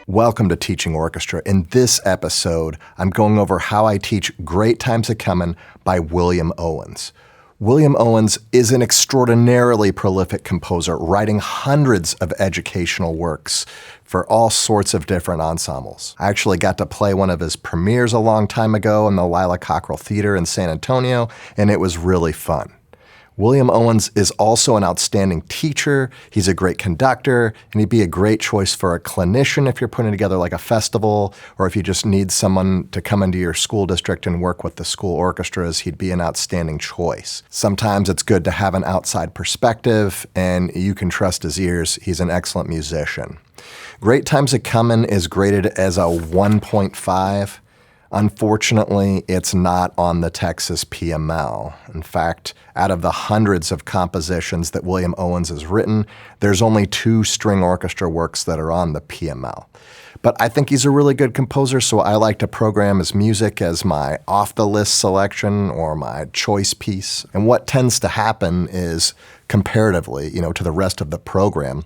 Welcome to Teaching Orchestra. In this episode, I'm going over how I teach Great Times A-Comin' by William Owens. William Owens is an extraordinarily prolific composer, writing hundreds of educational works for all sorts of different ensembles. I actually got to play one of his premieres a long time ago in the Lila Cockrell Theater in San Antonio, and it was really fun. William Owens is also an outstanding teacher, he's a great conductor, and he'd be a great choice for a clinician if you're putting together like a festival, or if you just need someone to come into your school district and work with the school orchestras, he'd be an outstanding choice. Sometimes it's good to have an outside perspective, and you can trust his ears. He's an excellent musician. Great Times A-Comin' is graded as a 1.5. Unfortunately, it's not on the Texas PML. In fact, out of the hundreds of compositions that William Owens has written, there's only 2 string orchestra works that are on the PML. But I think he's a really good composer, so I like to program his music as my off-the-list selection or my choice piece. And what tends to happen is, comparatively, to the rest of the program,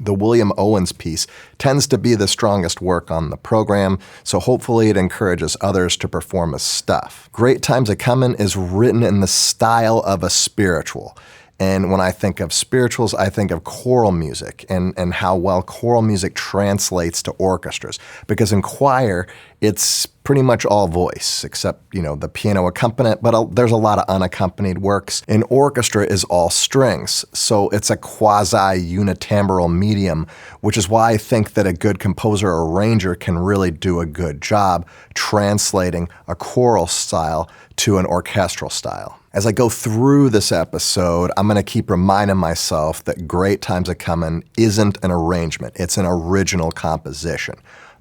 the William Owens piece tends to be the strongest work on the program, so hopefully it encourages others to perform his stuff. Great Times A-Comin' is written in the style of a spiritual. And when I think of spirituals, I think of choral music and how well choral music translates to orchestras. Because in choir, it's pretty much all voice, except, the piano accompaniment, but there's a lot of unaccompanied works. In orchestra is all strings, so it's a quasi-unitimbral medium, which is why I think that a good composer or arranger can really do a good job translating a choral style to an orchestral style. As I go through this episode, I'm going to keep reminding myself that Great Times A-Comin' isn't an arrangement, it's an original composition.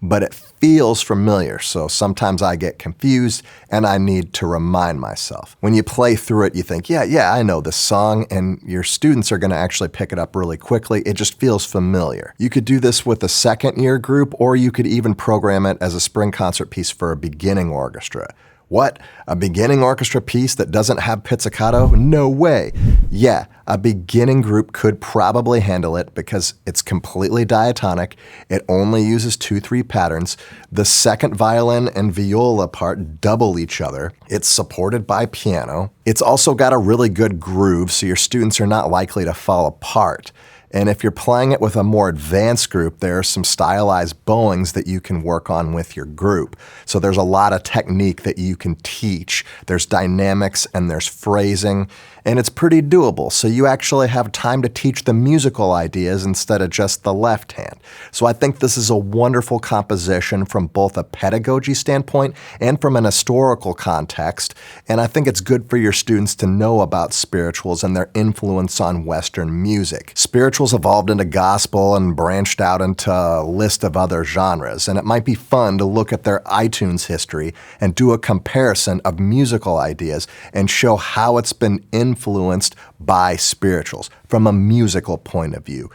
But it feels familiar, so sometimes I get confused and I need to remind myself. When you play through it, you think, yeah, I know this song, and your students are going to actually pick it up really quickly. It just feels familiar. You could do this with a second-year group, or you could even program it as a spring concert piece for a beginning orchestra. What? A beginning orchestra piece that doesn't have pizzicato? No way. Yeah, a beginning group could probably handle it because it's completely diatonic. It only uses 2/3 patterns. The second violin and viola part double each other. It's supported by piano. It's also got a really good groove, so your students are not likely to fall apart. And if you're playing it with a more advanced group, there are some stylized bowings that you can work on with your group. So there's a lot of technique that you can teach. There's dynamics and there's phrasing, and it's pretty doable. So you actually have time to teach the musical ideas instead of just the left hand. So I think this is a wonderful composition from both a pedagogy standpoint and from an historical context. And I think it's good for your students to know about spirituals and their influence on Western music. Spirituals evolved into gospel and branched out into a list of other genres, and it might be fun to look at their iTunes history and do a comparison of musical ideas and show how it's been influenced by spirituals from a musical point of view.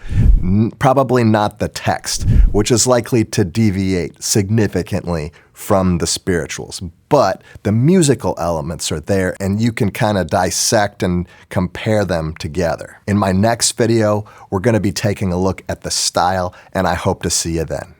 Probably not the text, which is likely to deviate significantly from the spirituals, but the musical elements are there, and you can kind of dissect and compare them together. In my next video, we're going to be taking a look at the style, and I hope to see you then.